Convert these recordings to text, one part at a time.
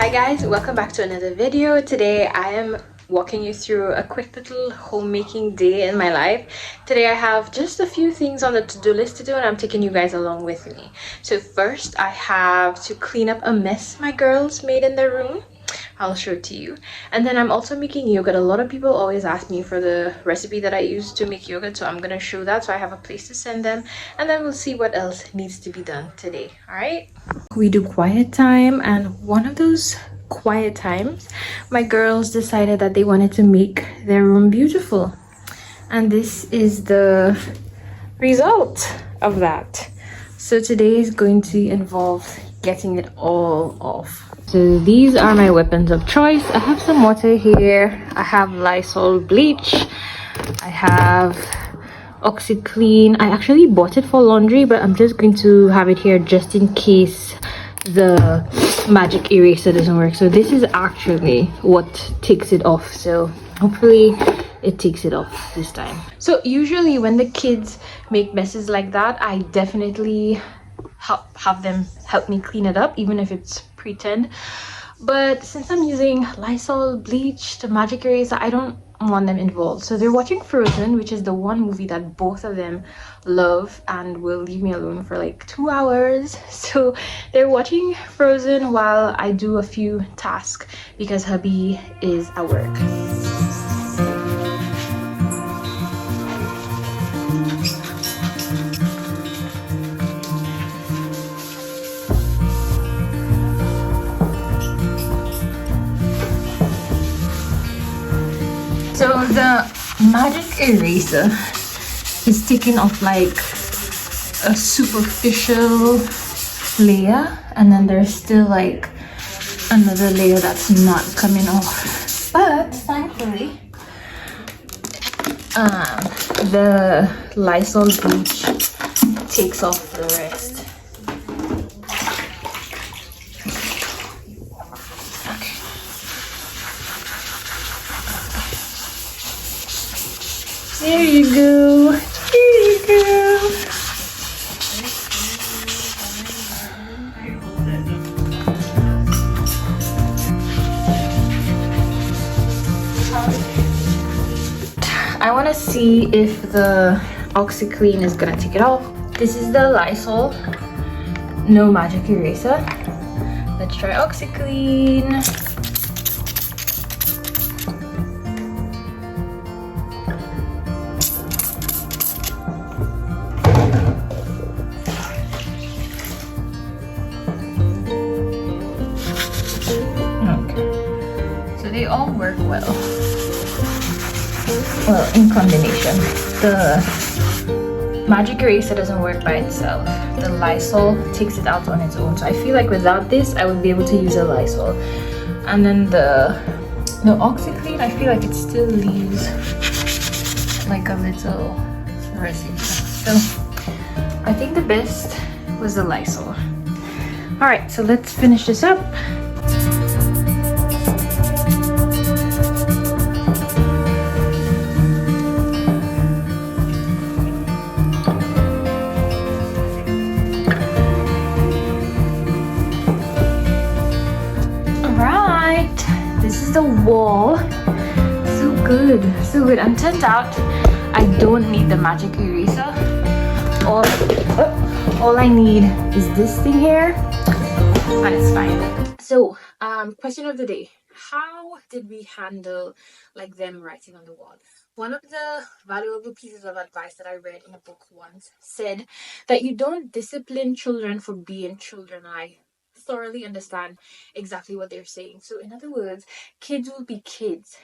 Hi guys, welcome back to another video. Today I am walking you through a quick little homemaking day in my life. Today I have just a few things on the to-do list to do and I'm taking you guys along with me. So first I have to clean up a mess my girls made in their room. I'll show it to you. And then I'm also making yogurt. A lot of people always ask me for the recipe that I use to make yogurt, so I'm gonna show that so I have a place to send them, and then we'll see what else needs to be done today. All right, we do quiet time, and one of those quiet times my girls decided that they wanted to make their room beautiful, and this is the result of that. So today is going to involve getting it all off. So these are my weapons of choice. I have some water here, I have Lysol bleach, I have OxyClean. I actually bought it for laundry, but I'm just going to have it here just in case the magic eraser doesn't work. So this is actually what takes it off, so hopefully it takes it off this time. So usually when the kids make messes like that, I definitely have them help me clean it up, even if it's pretend. But since I'm using Lysol bleach, the magic eraser, I don't want them involved. So they're watching Frozen, which is the one movie that both of them love and will leave me alone for like 2 hours. So they're watching Frozen while I do a few tasks because hubby is at work. So the magic eraser is taking off like a superficial layer, and then there's still like another layer that's not coming off. But thankfully, the Lysol bleach takes off the rest. There you go. There you go. I want to see if the OxyClean is gonna take it off. This is the Lysol No Magic Eraser. Let's try OxyClean. They all work well in combination. The magic eraser doesn't work by itself. The Lysol takes it out on its own. So I feel like without this, I would be able to use a Lysol. And then the OxyClean, I feel like it still leaves like a little residue. So I think the best was the Lysol. All right, so let's finish this up. This is the wall. So good, so good. And turns out I don't need the magic eraser. All I need is this thing here, and it's fine. So question of the day: how did we handle like them writing on the wall? One of the valuable pieces of advice that I read in a book once said that you don't discipline children for being children. I thoroughly understand exactly what they're saying. So in other words, kids will be kids.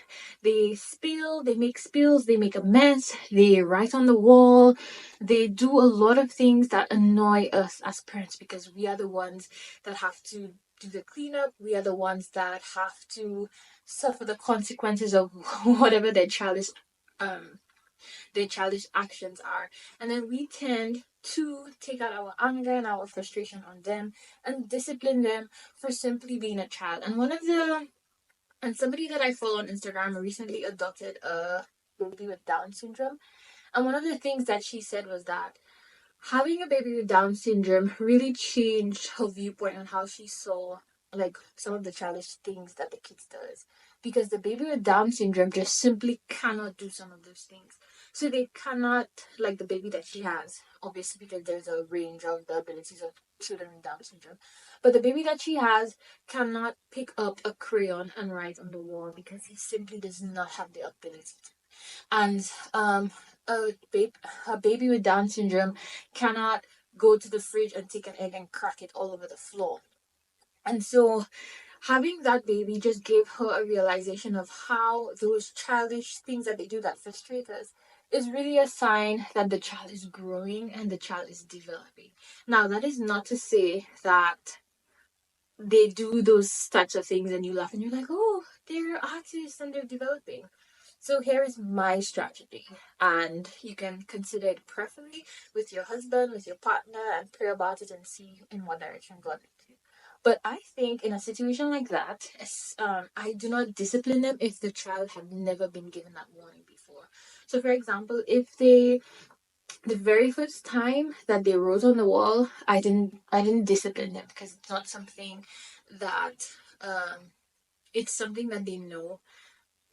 They spill, they make spills, they make a mess, they write on the wall, they do a lot of things that annoy us as parents because we are the ones that have to do the cleanup. We are the ones that have to suffer the consequences of whatever their childish actions are, and then we tend to take out our anger and our frustration on them and discipline them for simply being a child. And somebody that I follow on Instagram recently adopted a baby with Down syndrome, and one of the things that she said was that having a baby with Down syndrome really changed her viewpoint on how she saw like some of the childish things that the kids does, because the baby with Down syndrome just simply cannot do some of those things. So they cannot, like the baby that she has, obviously because there's a range of the abilities of children with Down syndrome, but the baby that she has cannot pick up a crayon and write on the wall because he simply does not have the ability to. And a baby with Down syndrome cannot go to the fridge and take an egg and crack it all over the floor. And so having that baby just gave her a realization of how those childish things that they do that frustrate us is really a sign that the child is growing and the child is developing. Now, that is not to say that they do those types of things and you laugh and you're like, oh, they're artists and they're developing. So here is my strategy, and you can consider it prayerfully with your husband, with your partner, and pray about it and see in what direction God leads you. But I think in a situation like that, I do not discipline them if the child had never been given that warning before. So, for example, if the very first time that they wrote on the wall, I didn't discipline them because it's not something that it's something that they know.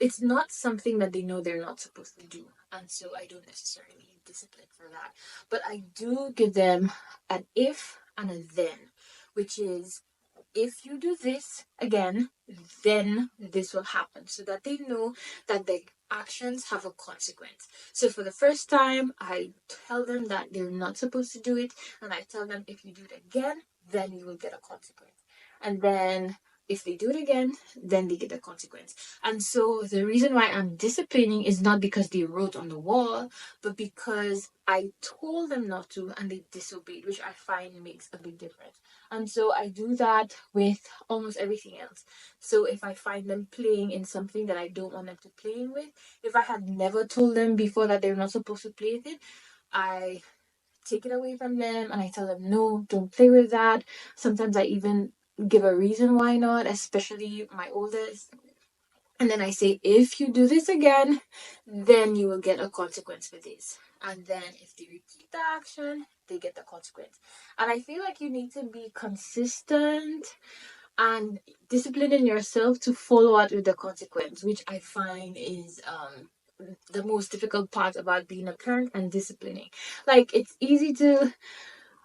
It's not something that they know they're not supposed to do, and so I don't necessarily discipline for that. But I do give them an if and a then, which is, if you do this again, then this will happen, so that they know that their actions have a consequence. So for the first time, I tell them that they're not supposed to do it, and I tell them if you do it again, then you will get a consequence. And then if they do it again, then they get a consequence. And so the reason why I'm disciplining is not because they wrote on the wall, but because I told them not to and they disobeyed, which I find makes a big difference. And so I do that with almost everything else. So if I find them playing in something that I don't want them to play in with, if I had never told them before that they're not supposed to play with it, I take it away from them and I tell them, no, don't play with that. Sometimes I even give a reason why not, especially my oldest. And then I say, if you do this again, then you will get a consequence for this. And then if they repeat the action, they get the consequence. And I feel like you need to be consistent and disciplined in yourself to follow out with the consequence, which I find is the most difficult part about being a parent and disciplining. Like, it's easy to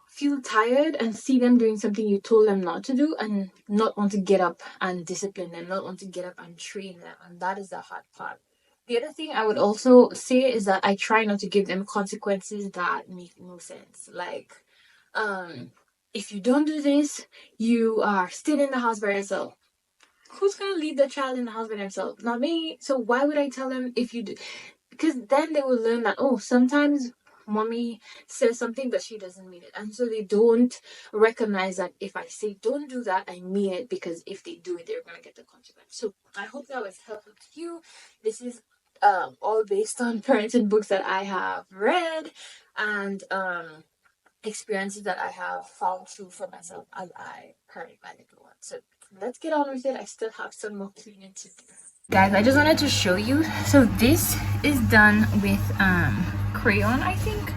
feel tired and see them doing something you told them not to do and not want to get up and discipline them, not want to get up and train them. And that is the hard part. The other thing I would also say is that I try not to give them consequences that make no sense. Like, if you don't do this, you are still in the house by yourself. Who's going to leave the child in the house by themselves? Not me. So why would I tell them if you do? Because then they will learn that, oh, sometimes mommy says something but she doesn't mean it, and so they don't recognize that if I say don't do that, I mean it, because if they do it, they're gonna get the consequence. So I hope that was helpful to you. This is all based on parenting books that I have read and experiences that I have found true for myself as I parent my little one. So let's get on with it. I still have some more cleaning to do. Guys, I just wanted to show you. So this is done with crayon, I think.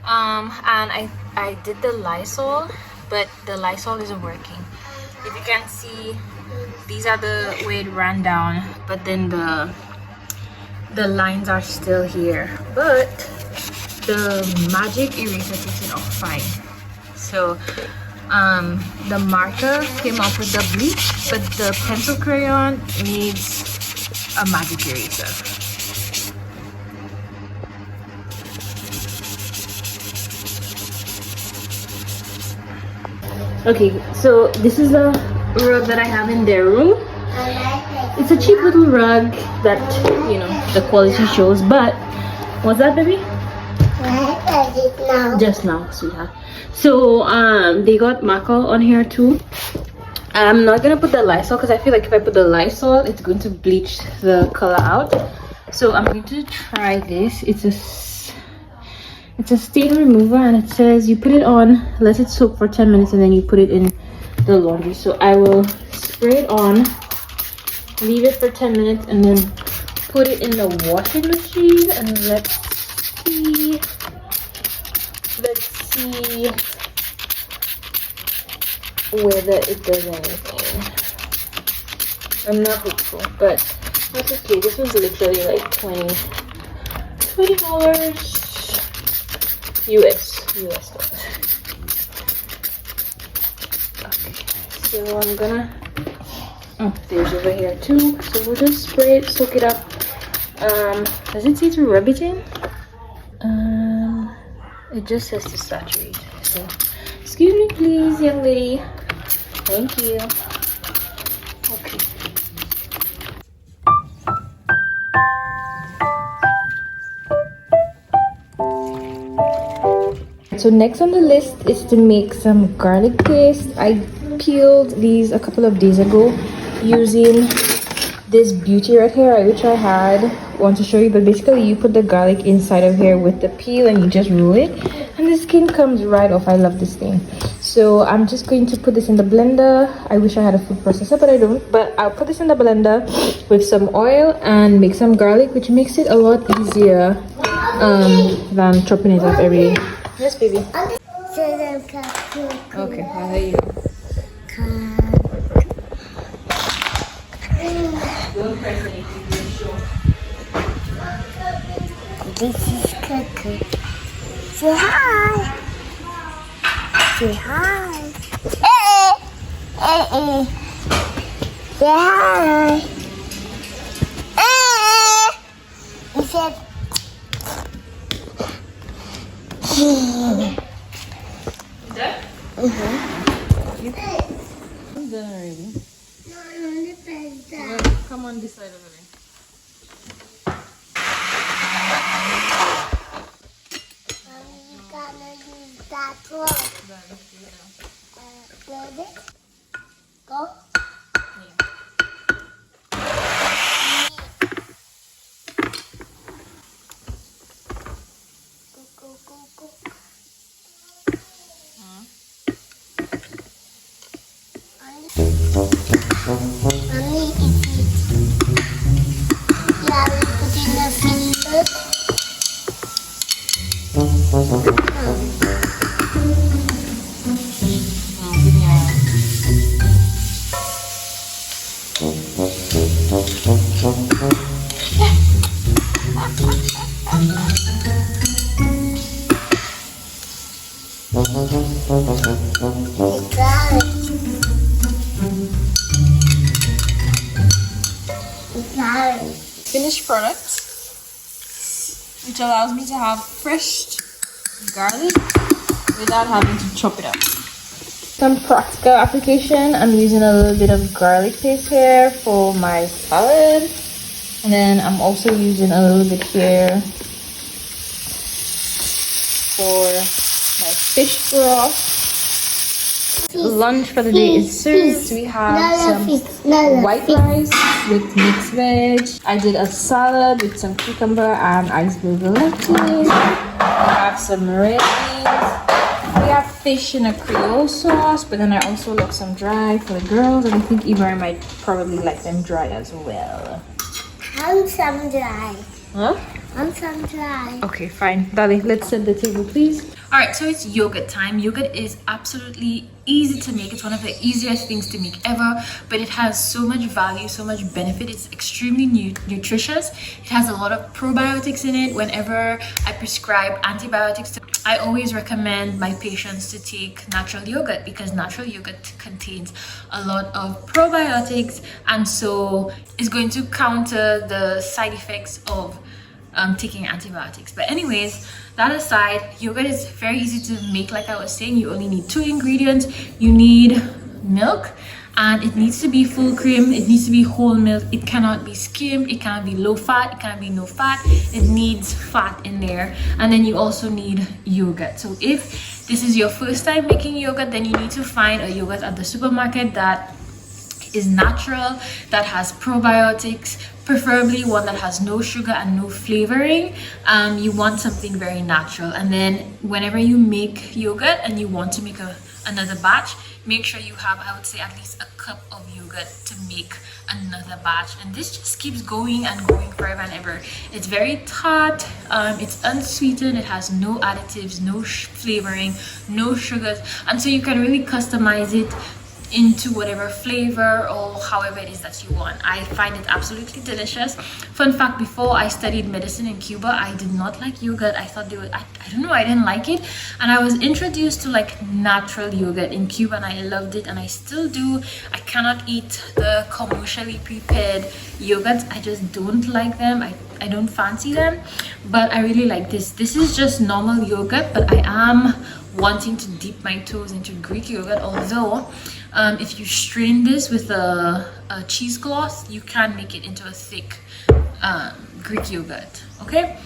And I did the Lysol, but the Lysol isn't working. If you can see, these are the way it ran down, but then the lines are still here. But the magic eraser takes it off fine. So the marker came off with the bleach, but the pencil crayon needs a magic eraser. Okay, so this is a rug that I have in their room. It's a cheap little rug that, you know, the quality shows, but what's that, baby? Just now, sweetheart. So they got maca on here too. I'm not gonna put the Lysol because I feel like if I put the Lysol, it's going to bleach the color out. So I'm going to try this. It's a stain remover, and it says you put it on, let it soak for 10 minutes, and then you put it in the laundry. So I will spray it on, leave it for 10 minutes, and then put it in the washing machine. And let's see. whether it does anything. I'm not hopeful, but that's okay. This was literally like $20 US dollars. Okay, so I'm gonna, oh, there's over here too, so we'll just spray it, soak it up. Does it say to rub it in? It just says to saturate. So excuse me please, young lady. Thank you. Okay. So next on the list is to make some garlic paste. I peeled these a couple of days ago using this beauty right here, which I had want to show you, but basically you put the garlic inside of here with the peel and you just roll it and the skin comes right off. I love this thing. So I'm just going to put this in the blender. I wish I had a food processor, but I don't. But I'll put this in the blender with some oil and make some garlic, which makes it a lot easier than chopping it up every day. Yes, baby. Okay, I'll hear you. Don't press anything, sure. This is Coco. Say hi. Say hi. Say hi. He said. Is that? Mm-hmm. I'm done already. Come on this side over there. I'm gonna use that one. Go. Go. Mommy, is it? Yeah, we put in the freezer. Give me a... Finished product, which allows me to have fresh garlic without having to chop it up. Some practical application, I'm using a little bit of garlic paste here for my salad, and then I'm also using a little bit here for my fish broth. Lunch for the day is served. We have some white rice with mixed veg. I did a salad with some cucumber and iceberg lettuce. We have some red beans. We have fish in a Creole sauce, but then I also love some dry for the girls, and I think Ibrahim might probably like them dry as well. I'm some dry. Huh? I'm some dry. Okay, fine. Dali, let's set the table, please. All right, so it's yogurt time. Yogurt is absolutely easy to make. It's one of the easiest things to make ever, but it has so much value, so much benefit. It's extremely nutritious. It has a lot of probiotics in it. Whenever I prescribe antibiotics, I always recommend my patients to take natural yogurt because natural yogurt contains a lot of probiotics, and so it's going to counter the side effects of taking antibiotics. But anyways, that aside, yogurt is very easy to make. Like I was saying, you only need 2 ingredients. You need milk, and it needs to be full cream. It needs to be whole milk. It cannot be skimmed. It cannot be low fat. It cannot be no fat. It needs fat in there. And then you also need yogurt. So if this is your first time making yogurt, then you need to find a yogurt at the supermarket that is natural, that has probiotics, preferably one that has no sugar and no flavoring. You want something very natural. And then whenever you make yogurt and you want to make another batch, make sure you have, I would say, at least a cup of yogurt to make another batch. And this just keeps going and going forever and ever. It's very tart, it's unsweetened, it has no additives, no flavoring, no sugars, and so you can really customize it into whatever flavor or however it is that you want. I find it absolutely delicious. Fun fact, before I studied medicine in Cuba, I did not like yogurt. I thought they were, I don't know, I didn't like it. And I was introduced to like natural yogurt in Cuba and I loved it, and I still do. I cannot eat the commercially prepared yogurts. I just don't like them. I don't fancy them, but I really like this. This is just normal yogurt, but I am wanting to dip my toes into Greek yogurt, although if you strain this with a cheesecloth, you can make it into a thick Greek yogurt. Okay,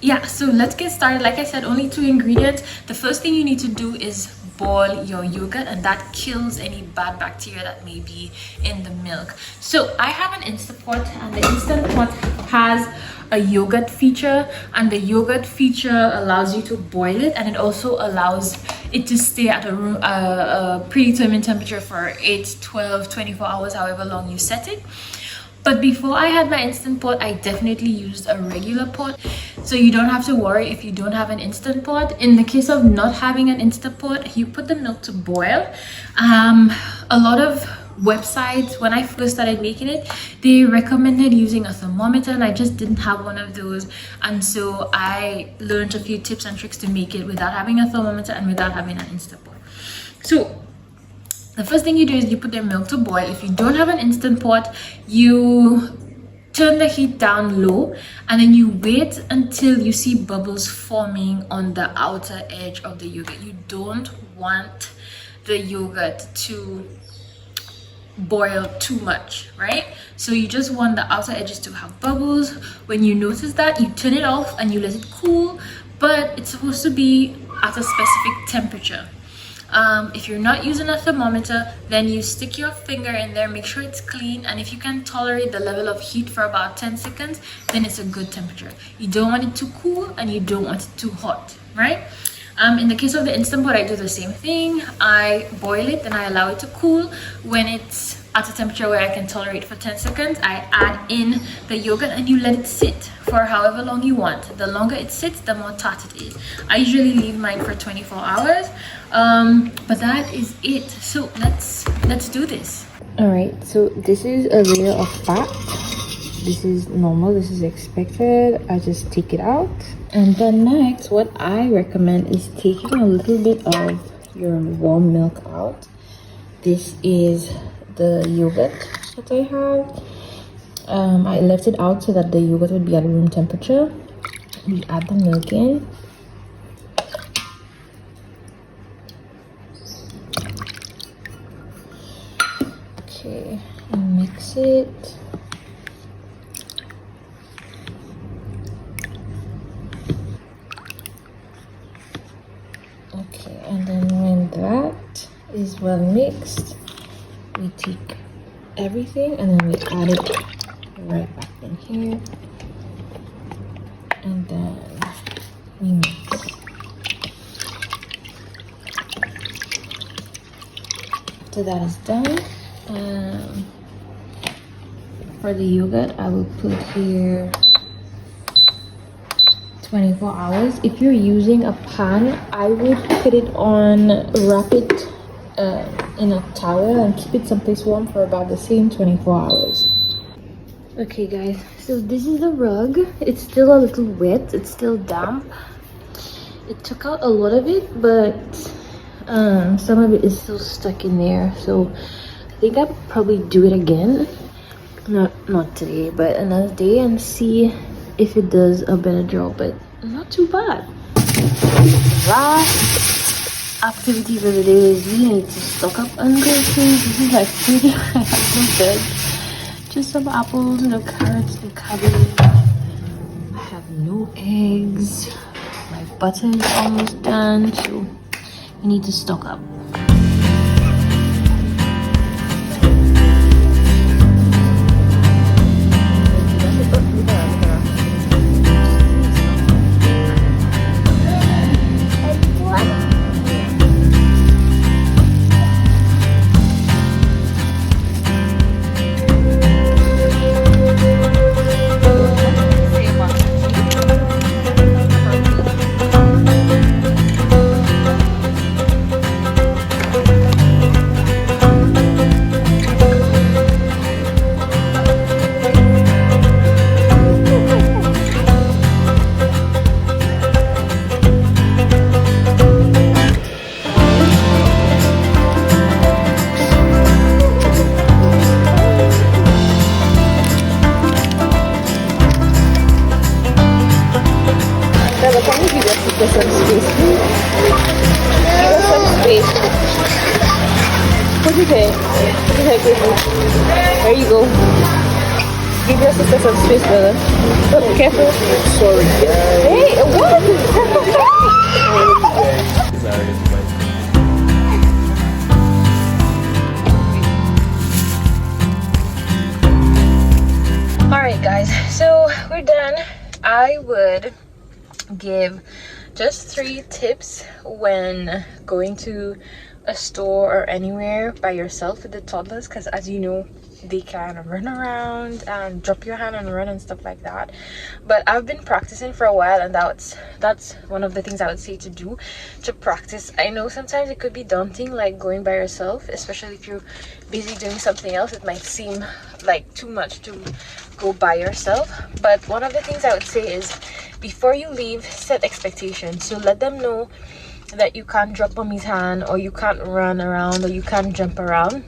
yeah, so let's get started. Like I said, only 2 ingredients. The first thing you need to do is boil your yogurt, and that kills any bad bacteria that may be in the milk. So I have an Instant Pot, and the Instant Pot has a yogurt feature, and the yogurt feature allows you to boil it, and it also allows it to stay at a predetermined temperature for 8, 12, 24 hours, however long you set it. But before I had my Instant Pot, I definitely used a regular pot. So you don't have to worry if you don't have an Instant Pot. In the case of not having an Instant Pot, you put the milk to boil. A lot of websites, when I first started making it, they recommended using a thermometer, and I just didn't have one of those. And so I learned a few tips and tricks to make it without having a thermometer and without having an Instant Pot. So the first thing you do is you put the milk to boil. If you don't have an Instant Pot, you turn the heat down low, and then you wait until you see bubbles forming on the outer edge of the yogurt. You don't want the yogurt to boil too much, right? So you just want the outer edges to have bubbles. When you notice that, you turn it off and you let it cool, but it's supposed to be at a specific temperature. If you're not using a thermometer, then you stick your finger in there, make sure it's clean, and if you can tolerate the level of heat for about 10 seconds, then it's a good temperature. You don't want it too cool and you don't want it too hot, right? In the case of the Instant Pot, I do the same thing. I boil it and I allow it to cool. When it's at a temperature where I can tolerate for 10 seconds, I add in the yogurt and you let it sit for however long you want. The longer it sits, the more tart it is. I usually leave mine for 24 hours, but that is it. So let's do this. All right, so this is a layer of fat. This is normal, this is expected. I just take it out. And then next, what I recommend is taking a little bit of your warm milk out. This is the yogurt that I have. I left it out so that the yogurt would be at room temperature. We add the milk in. Okay, and mix it. Okay, and then when that is well mixed, we take everything and then we add it right back in here, and then we mix. After that is done, for the yogurt, I will put here 24 hours. If you're using a pan, I would put it on, wrap it in a towel and keep it someplace warm for about the same 24 hours. Okay guys, so this is the rug. It's still a little wet, it's still damp. It took out a lot of it, but some of it is still stuck in there. So I think I'll probably do it again. Not today, but another day, and see if it does a better job, but not too bad. Last activity for the day is we need to stock up on groceries. This is like pretty I have no veg, just some apples, no carrots, no cabbage. I have no eggs. My butter is almost done, so we need to stock up. Okay. There you go. Give your sister some space, brother. Oh, careful. Sorry, guys. Hey, what? Alright guys, so we're done. I would give just 3 tips when going to a store or anywhere by yourself with the toddlers, because as you know, they can run around and drop your hand and run and stuff like that. But I've been practicing for a while, and that's one of the things I would say to do, to practice. I know sometimes it could be daunting, like going by yourself, especially if you're busy doing something else. It might seem like too much to go by yourself, but one of the things I would say is, before you leave, set expectations. So let them know that you can't drop mommy's hand, or you can't run around, or you can't jump around.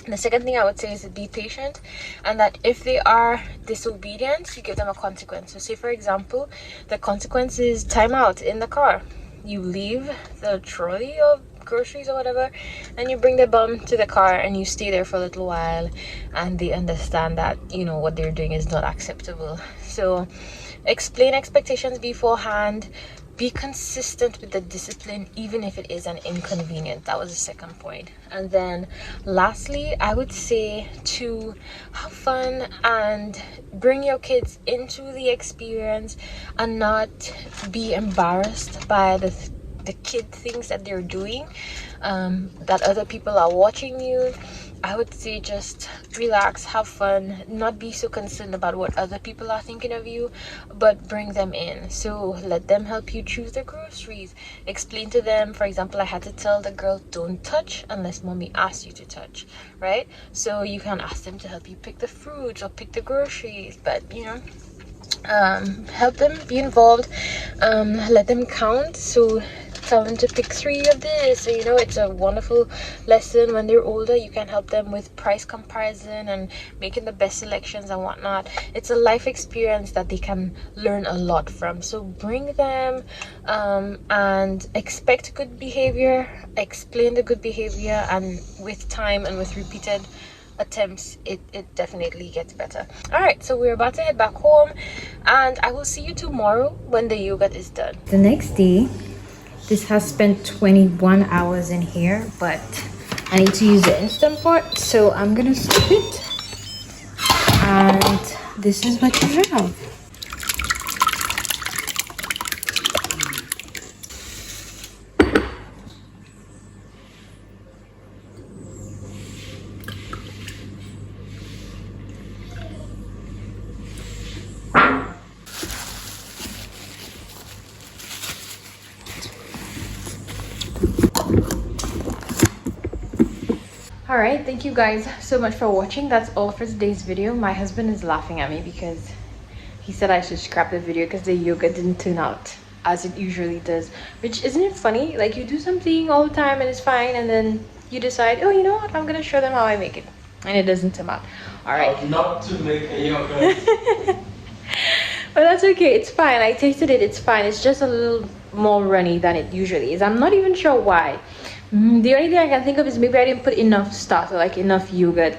The second thing I would say is to be patient, and that if they are disobedient, you give them a consequence. So say for example, the consequence is timeout in the car. You leave the trolley of groceries or whatever, and you bring the bum to the car and you stay there for a little while, and they understand that, you know, what they're doing is not acceptable. So explain expectations beforehand. Be consistent with the discipline, even if it is an inconvenient. That was the second point. And then lastly, I would say to have fun and bring your kids into the experience, and not be embarrassed by the kid things that they're doing, that other people are watching you. I would say just relax, have fun, not be so concerned about what other people are thinking of you, but bring them in. So let them help you choose the groceries. Explain to them, for example, I had to tell the girl, don't touch unless mommy asks you to touch, right? So you can ask them to help you pick the fruits or pick the groceries, but you know, help them, be involved, let them count. So tell them to pick 3 of this. So, you know, it's a wonderful lesson. When they're older, you can help them with price comparison and making the best selections and whatnot. It's a life experience that they can learn a lot from. So bring them, and expect good behavior, explain the good behavior, and with time and with repeated attempts, it definitely gets better. All right, so we're about to head back home, and I will see you tomorrow when the yogurt is done. The next day, this has spent 21 hours in here, but I need to use the Instant Pot, so I'm gonna skip it, and this is what you have. All right, thank you guys so much for watching. That's all for today's video. My husband is laughing at me because he said I should scrap the video because the yogurt didn't turn out as it usually does. Which, isn't it funny? Like, you do something all the time and it's fine, and then you decide, oh, you know what, I'm gonna show them how I make it, and it doesn't come out. All right, Not to make a yogurt. but that's okay, it's fine. I tasted it, it's fine. It's just a little more runny than it usually is. I'm not even sure why. The only thing I can think of is maybe I didn't put enough starter, like enough yogurt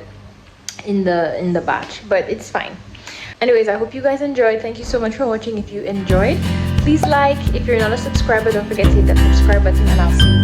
in the batch, but it's fine. Anyways, I hope you guys enjoyed. Thank you so much for watching. If you enjoyed, please like. If you're not a subscriber, don't forget to hit that subscribe button, and I'll see you